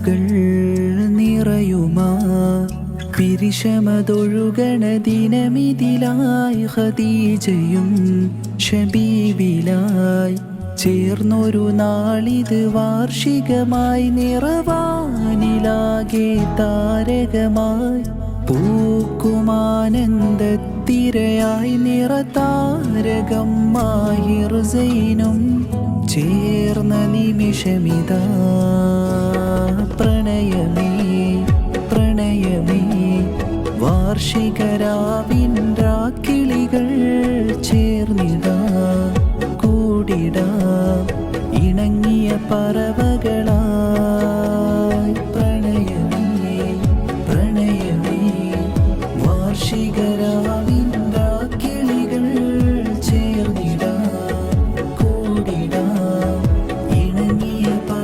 കണ്ണുകൾ നിറയുമാ പിരിശമതൊഴുകണ ദിനമിതിലായി ഖദീജയും ഷബീബിലായി ചേർന്നൊരു നാളിത് വാർഷികമായി നിറവാനിലാകെ താരകമായി പൂക്കുമാനന്ദത്തിരയായി നിറതാരകം മാഹിർ സൈനും ചേർന്ന നിമിഷമിതാ പ്രണയമേ പ്രണയമേ വാർഷികരാവിൻ രാക്കിളികൾ ചേർന്നിടാ കൂടിടാ ഇണങ്ങിയ പറവകൾ